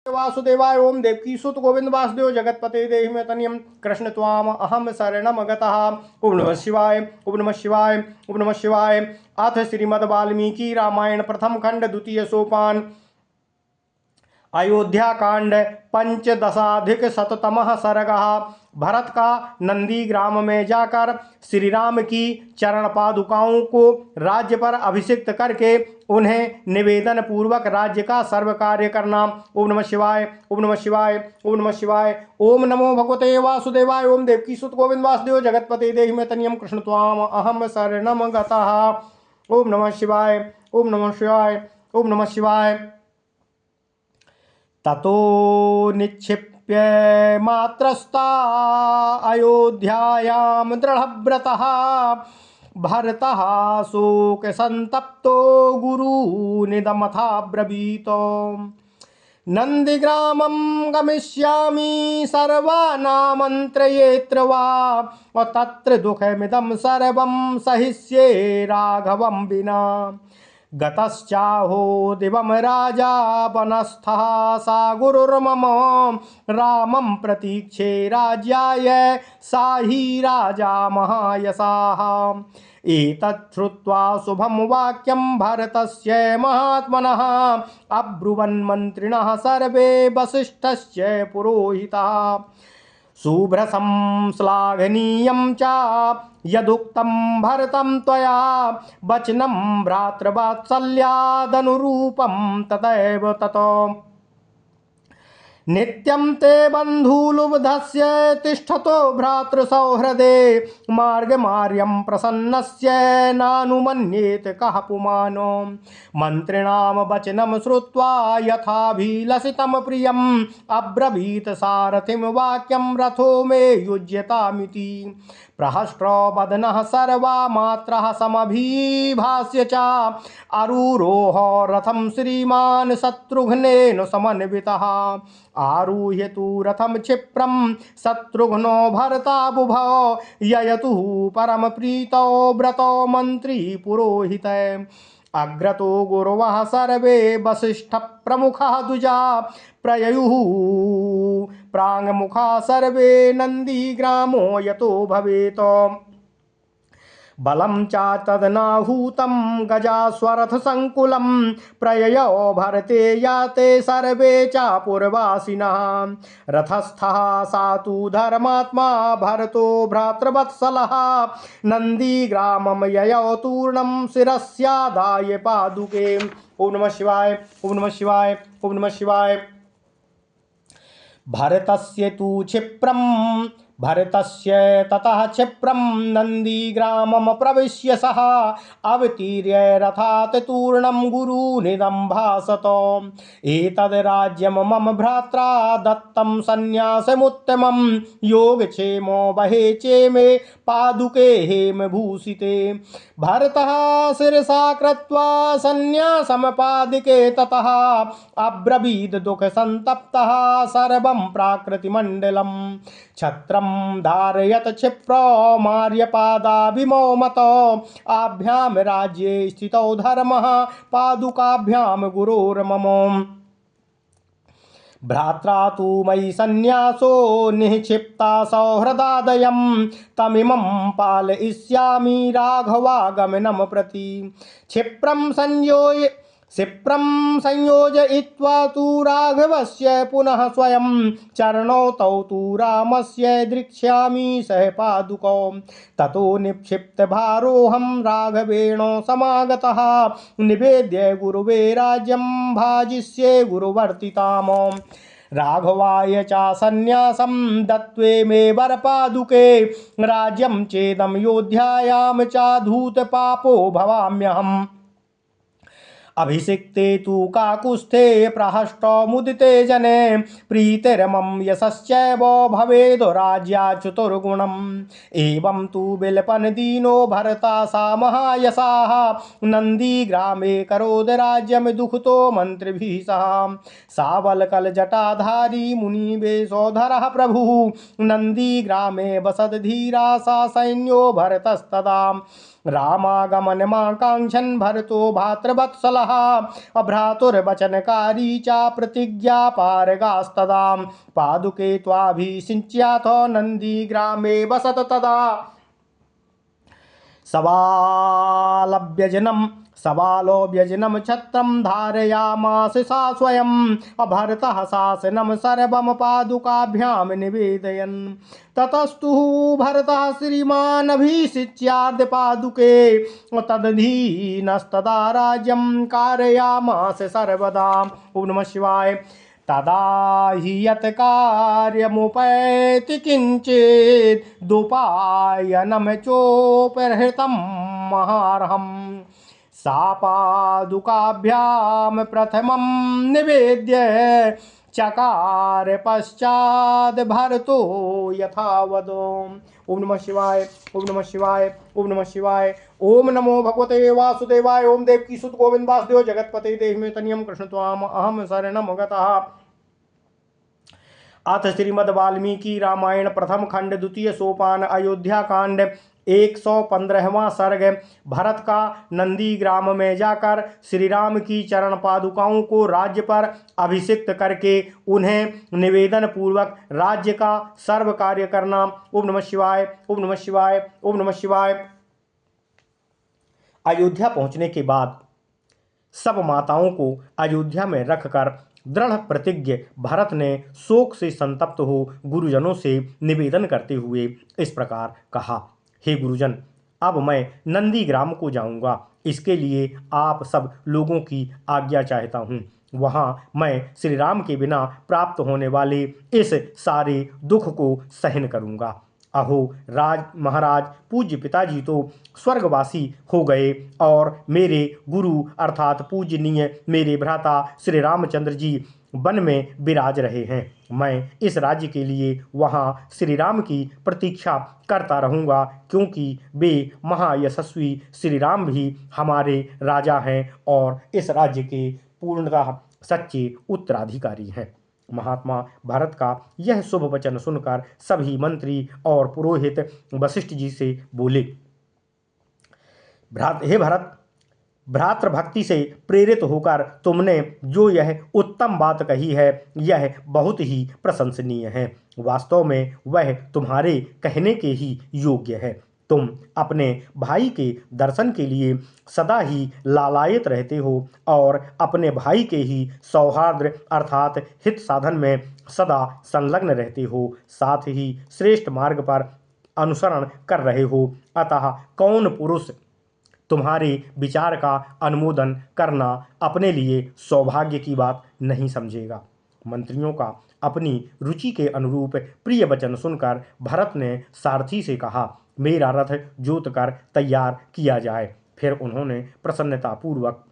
वासुदेवाय ओम देवकी सुत गोविंद वासुदेव जगतपते देहि मे तनियम कृष्ण त्वाम अहम शरणम गतः। ओम नमः शिवाय ओम नमः शिवाय ओम नमः शिवाय। अथ श्रीमद् वाल्मीकि रामायण प्रथम खंड द्वितीय सोपान अयोध्या कांड पंचदशाधिक शततमः सर्गः। भरत का नंदी ग्राम में जाकर श्री राम की चरण पादुकाओं को राज्य पर अभिषिक्त करके उन्हें निवेदन पूर्वक राज्य का सर्व कार्य करना। ओम नमः शिवाय ओम नमः शिवाय ओम नमः शिवाय। ओम नमो भगवते वासुदेवाय ओम देवकी सुत गोविंद वासुदेव जगतपते देहि मे तनियम कृष्ण त्वाम अहम शरणम गतः। ओम नमः शिवाय ओम नमः शिवाय ओम नमः शिवाय। ततो निक्षिप्य मात्रस्ता अयोध्यायां दृढ़व्रतः भरतः शोक संतप्तो गुरुनिदमथाब्रवीत। नंदीग्रामं गमिष्यामि सर्वानामन्त्रयेत्र वा तत्र दुःखमिदं सर्वं सहिष्ये राघवं विना। गतश्चाहो दिवं राजा वनस्थः सा गुरुर्मम रामं प्रतीक्षे राज्याय सा हि राजा महायशाः। एतत् श्रुत्वा शुभं वाक्यं भरतस्य महात्मनः अब्रुवन् मन्त्रिणः सर्वे वसिष्ठस्य पुरोहिताः। शुभ्रसं श्लाघनीयं च यदुक्तं भरतं त्वया वचनं भ्रातृवात्सल्यादनुरूपं तथैव ततो। नित्यं ते बन्धुलुब्धस्य तिष्ठतो भ्रातृसौहृदे मार्गमार्यं प्रसन्नस्य नानुमन्येत कः पुमानो। मन्त्रिणां वचनं श्रुत्वा यथाभिलषितं प्रियम् अब्रवीत सारथिं वाक्यं रथो मे युज्यतामिति। प्रहस्रो वदनः सर्वा मात्रः समभिभाष्य च आरुरोह रथं श्रीमान् शत्रुघ्नेन समन्वितः। आरुह्य तु रथं क्षिप्रं शत्रुघ्नो भरता बुभौ ययतुः परमप्रीतौ व्रतौ मन्त्री पुरोहितै। अग्रतो गुरवः सर्वे वसिष्ठ प्रमुखः द्विजा प्रययुः प्राङ्मुखा सर्वे नन्दीग्रामो यतो भवेत्। बलं च तदनाहूतं गजास्वरथसङ्कुलं प्रययौ भरते याते सर्वे च पुरवासिनः। रथस्थः सा तु धर्मात्मा भरतो भ्रातृवत्सलः नन्दीग्रामं ययौ तूर्णं शिरस्यादाय पादुके। ओम नमः शिवाय ओम नमः शिवाय ओम नमः शिवाय। भरतस्य ततः क्षिप्रं नन्दीग्रामं प्रविश्य सः अवतीर्य रथात् तूर्णं गुरुनिदं भासत। एतद् राज्यं मम भ्रात्रा दत्तं सन्न्यासमुत्तमं योगक्षेमो वहे चेमे पादुके हेमभूषिते। भरतः शिरसा कृत्वा सन्न्यासं पादुके ततः अब्रवीद दुःखसन्तप्तः सर्वं प्राकृतिमण्डलं। छत्रं धारयत क्षिप्रो मार्यपादाभिमो मतो आभ्यां राज्ये स्थितौ धर्मः पादुकाभ्यां गुरोर्मम। भ्रात्रा तु मयि सन्न्यासो निक्षिप्ता सौहृदादयं तमिमं पालयिष्यामि राघवागमनं प्रति। क्षिप्रं संयोजयित्वा तु राघवस्य पुनः स्वयं चरणौ तौ तु रामस्य द्रक्ष्यामि सह पादुकौ। ततो निक्षिप्त भारोऽहं राघवेण समागतः निवेद्य गुरुवे राज्यं भाजिष्ये गुरुवर्तिताम्। राघवाय च सन्न्यासं दत्त्वे मे वरपादुके राज्यं चेदं योध्यायां च धूतपापो भवाम्यहम्। अभिषिक्ते तु काकुत्स्थे प्रहष्टो मुदिते जने प्रीतिरमं यशश्चैव भवेद् राज्याच्युतुर्गुणम्। एवं तु विलपन् दीनो भरता सा महायशाः नन्दीग्रामे करोद राज्यं दुःखितो मन्त्रिभिः सह। सावलकलजटाधारी मुनिवेशोधरः प्रभुः नन्दीग्रामे वसद्धीरा सा सैन्यो भरतस्तदा। रामागमनमाकाङ्क्षन् भरतो भातृवत्सलः भ्रातुर्वचनकारी च प्रतिज्ञा पारगास्तदा पादुके त्वाभिषिच्याथ नन्दीग्रामे वसत तदा सवालोऽव्यजनं छत्रं धारयामास सा स्वयं अभरतः शासनं सर्वं पादुकाभ्यां निवेदयन् ततस्तु भरतः श्रीमान् अभिषिच्यार्ध पादुके तदधीनस्तदा राज्यं कारयामास सर्वदा। ओम नमः शिवाय। तदा हि यत् कार्यमुपैति किञ्चित् दुपायनं चोपहृतं महार्हम् सा पादुकाभ्यां प्रथमं निवेद्य चकार पश्चात् भरतो यथावदो। ओम नमः शिवाय। ओम नमः शिवाय। ओम नमः शिवाय। ओम नमो भगवते वासुदेवाय। ओम देवकी सुत गोविंद वासुदेव जगतपते देहि मे तनियम कृष्ण त्वाम अहम शरणम गतः। अथ श्रीमद् वाल्मीकि रामायण प्रथम खंड द्वितीय सोपान अयोध्या कांड 115वां सर्ग। भरत का नंदीग्राम में जाकर श्री राम की चरण पादुकाओं को राज्य पर अभिषिक्त करके उन्हें निवेदन पूर्वक राज्य का सर्व कार्य करना। ओम नमः शिवाय। ओम नमः शिवाय। ओम नमः शिवाय। अयोध्या पहुंचने के बाद सब माताओं को अयोध्या में रखकर दृढ़ प्रतिज्ञ भरत ने शोक से संतप्त हो गुरुजनों से निवेदन करते हुए इस प्रकार कहा। हे गुरुजन, अब मैं नंदीग्राम को जाऊंगा। इसके लिए आप सब लोगों की आज्ञा चाहता हूँ। वहाँ मैं श्री राम के बिना प्राप्त होने वाले इस सारे दुख को सहन करूँगा। अहो महाराज, पूज्य पिताजी तो स्वर्गवासी हो गए और मेरे गुरु अर्थात पूजनीय मेरे भ्राता श्री रामचंद्र जी वन में विराज रहे हैं। मैं इस राज्य के लिए वहाँ श्री राम की प्रतीक्षा करता रहूँगा, क्योंकि वे महायशस्वी श्री राम भी हमारे राजा हैं और इस राज्य के पूर्णतः सच्चे उत्तराधिकारी हैं। महात्मा भरत का यह शुभ वचन सुनकर सभी मंत्री और पुरोहित वशिष्ठ जी से बोले, हे भरत, भ्रातृभक्ति से प्रेरित होकर तुमने जो यह उत्तम बात कही है, यह बहुत ही प्रशंसनीय है। वास्तव में वह तुम्हारे कहने के ही योग्य है। तुम अपने भाई के दर्शन के लिए सदा ही लालायित रहते हो और अपने भाई के ही सौहार्द अर्थात हित साधन में सदा संलग्न रहते हो, साथ ही श्रेष्ठ मार्ग पर अनुसरण कर रहे हो। अतः कौन पुरुष तुम्हारे विचार का अनुमोदन करना अपने लिए सौभाग्य की बात नहीं समझेगा। मंत्रियों का अपनी रुचि के अनुरूप प्रिय वचन सुनकर भरत ने सारथी से कहा, मेरा रथ जोत कर तैयार किया जाए। फिर उन्होंने प्रसन्नतापूर्वक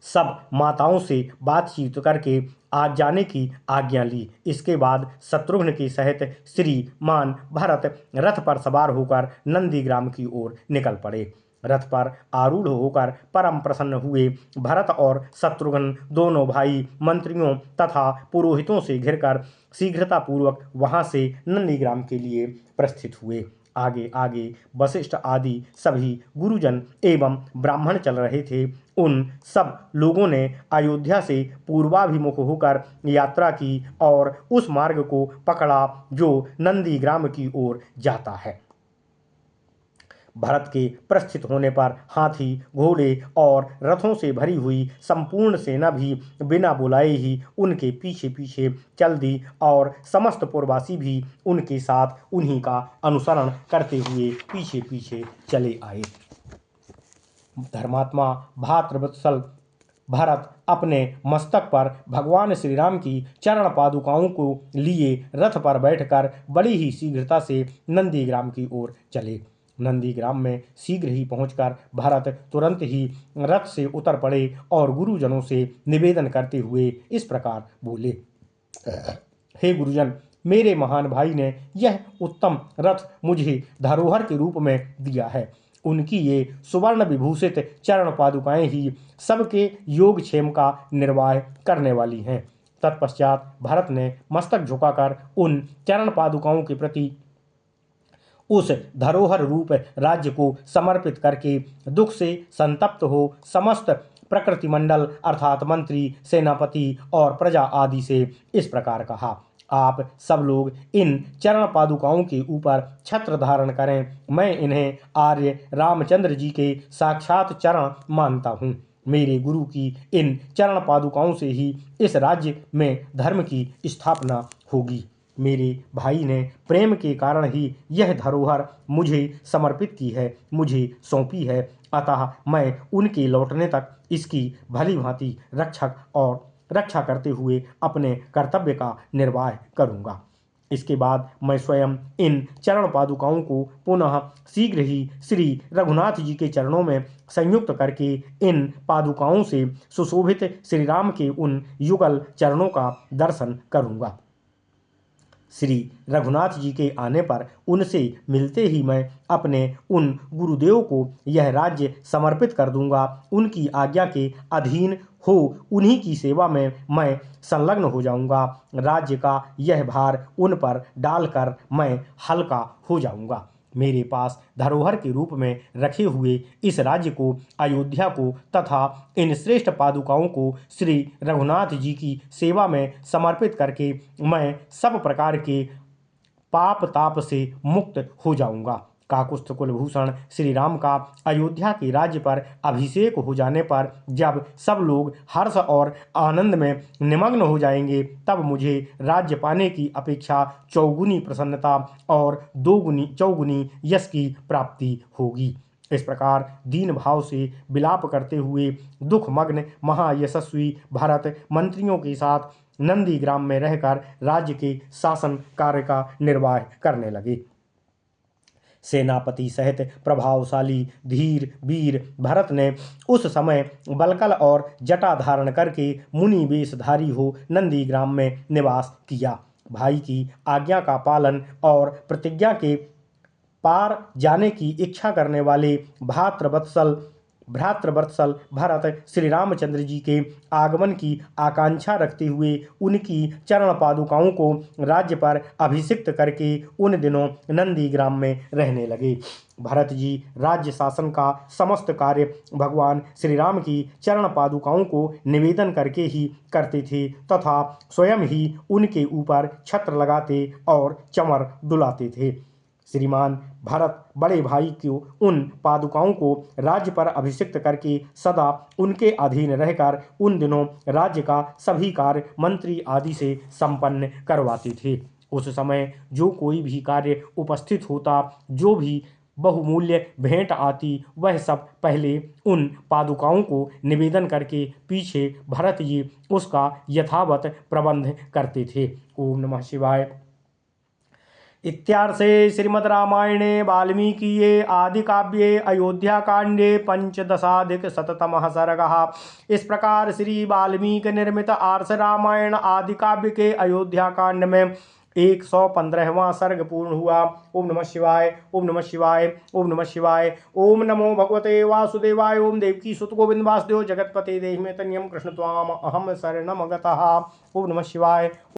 सब माताओं से बातचीत करके आज जाने की आज्ञा ली। इसके बाद शत्रुघ्न के सहित श्रीमान भरत रथ पर सवार होकर नंदीग्राम की ओर निकल पड़े। रथ पर आरूढ़ होकर परम प्रसन्न हुए भरत और शत्रुघ्न दोनों भाई मंत्रियों तथा पुरोहितों से घिरकर शीघ्रतापूर्वक वहां से नंदीग्राम के लिए प्रस्थित हुए। आगे आगे वशिष्ठ आदि सभी गुरुजन एवं ब्राह्मण चल रहे थे। उन सब लोगों ने अयोध्या से पूर्वाभिमुख होकर यात्रा की और उस मार्ग को पकड़ा जो नंदीग्राम की ओर जाता है। भरत के प्रस्थित होने पर हाथी, घोड़े और रथों से भरी हुई संपूर्ण सेना भी बिना बुलाए ही उनके पीछे पीछे चल दी और समस्त पुरवासी भी उनके साथ उन्हीं का अनुसरण करते हुए पीछे पीछे चले आए। धर्मात्मा भातृवत्सल भरत अपने मस्तक पर भगवान श्री राम की चरण पादुकाओं को लिए रथ पर बैठकर बड़ी ही शीघ्रता से नंदीग्राम की ओर चले। नंदीग्राम में शीघ्र ही पहुंचकर भरत तुरंत ही रथ से उतर पड़े और गुरुजनों से निवेदन करते हुए इस प्रकार बोले, हे गुरुजन, मेरे महान भाई ने यह उत्तम रथ मुझे धरोहर के रूप में दिया है। उनकी ये सुवर्ण विभूषित चरण पादुकाएं ही सबके योगक्षेम का निर्वाह करने वाली हैं। तत्पश्चात भरत ने मस्तक झुकाकर उन चरण पादुकाओं के प्रति उस धरोहर रूप राज्य को समर्पित करके दुख से संतप्त हो समस्त प्रकृति मंडल अर्थात मंत्री, सेनापति और प्रजा आदि से इस प्रकार कहा, आप सब लोग इन चरण पादुकाओं के ऊपर छत्र धारण करें। मैं इन्हें आर्य रामचंद्र जी के साक्षात चरण मानता हूँ। मेरे गुरु की इन चरण पादुकाओं से ही इस राज्य में धर्म की स्थापना होगी। मेरे भाई ने प्रेम के कारण ही यह धरोहर मुझे समर्पित की है, मुझे सौंपी है, अतः मैं उनके लौटने तक इसकी भली भांति रक्षा करते हुए अपने कर्तव्य का निर्वाह करूँगा। इसके बाद मैं स्वयं इन चरण पादुकाओं को पुनः शीघ्र ही श्री रघुनाथ जी के चरणों में संयुक्त करके इन पादुकाओं से सुशोभित श्री राम के उन युगल चरणों का दर्शन करूँगा। श्री रघुनाथ जी के आने पर उनसे मिलते ही मैं अपने उन गुरुदेव को यह राज्य समर्पित कर दूंगा। उनकी आज्ञा के अधीन हो उन्हीं की सेवा में मैं संलग्न हो जाऊंगा। राज्य का यह भार उन पर डालकर मैं हल्का हो जाऊंगा। मेरे पास धरोहर के रूप में रखे हुए इस राज्य को, अयोध्या को तथा इन श्रेष्ठ पादुकाओं को श्री रघुनाथ जी की सेवा में समर्पित करके मैं सब प्रकार के पाप ताप से मुक्त हो जाऊंगा। काकुस्थ कुलभूषण श्री राम का अयोध्या के राज्य पर अभिषेक हो जाने पर जब सब लोग हर्ष और आनंद में निमग्न हो जाएंगे, तब मुझे राज्य पाने की अपेक्षा चौगुनी प्रसन्नता और चौगुनी यश की प्राप्ति होगी। इस प्रकार दीन भाव से विलाप करते हुए दुखमग्न महायशस्वी भरत मंत्रियों के साथ नंदीग्राम में रहकर राज्य के शासन कार्य का निर्वाह करने लगे। सेनापति सहित प्रभावशाली धीर वीर भरत ने उस समय बलकल और जटा धारण करके मुनि वेशधारी हो नंदीग्राम में निवास किया। भाई की आज्ञा का पालन और प्रतिज्ञा के पार जाने की इच्छा करने वाले भ्रातृवत्सल भरत श्री रामचंद्र जी के आगमन की आकांक्षा रखते हुए उनकी चरण पादुकाओं को राज्य पर अभिषिक्त करके उन दिनों नंदीग्राम में रहने लगे। भरत जी राज्य शासन का समस्त कार्य भगवान श्री राम की चरण पादुकाओं को निवेदन करके ही करते थे तथा स्वयं ही उनके ऊपर छत्र लगाते और चमर डुलाते थे। श्रीमान भरत बड़े भाई को उन पादुकाओं को राज्य पर अभिषिक्त करके सदा उनके अधीन रहकर उन दिनों राज्य का सभी कार्य मंत्री आदि से संपन्न करवाते थे। उस समय जो कोई भी कार्य उपस्थित होता, जो भी बहुमूल्य भेंट आती, वह सब पहले उन पादुकाओं को निवेदन करके पीछे भरत जी उसका यथावत प्रबंध करते थे। ओम नमः शिवाय। इत्यार्षे श्रीमद् रामायणे वाल्मीकिये आदिकाव्ये अयोध्याकांडे पंचदशाधिकशततमः सर्गः। इस प्रकार श्री वाल्मीकि निर्मित आर्ष रामायण आदिकाव्य के अयोध्याकांड में 115वां सर्ग पूर्ण हुआ। ओम नमः शिवाय, ओम नमः शिवाय, ओम नमः शिवाय। ओम नमो भगवते वासुदेवाय। ओम देवकी सुत गोविंद वासुदेव जगतपते देहि में तन्यम कृष्ण त्वाम अहम शरणम गतः। ओम नमः शिवाय।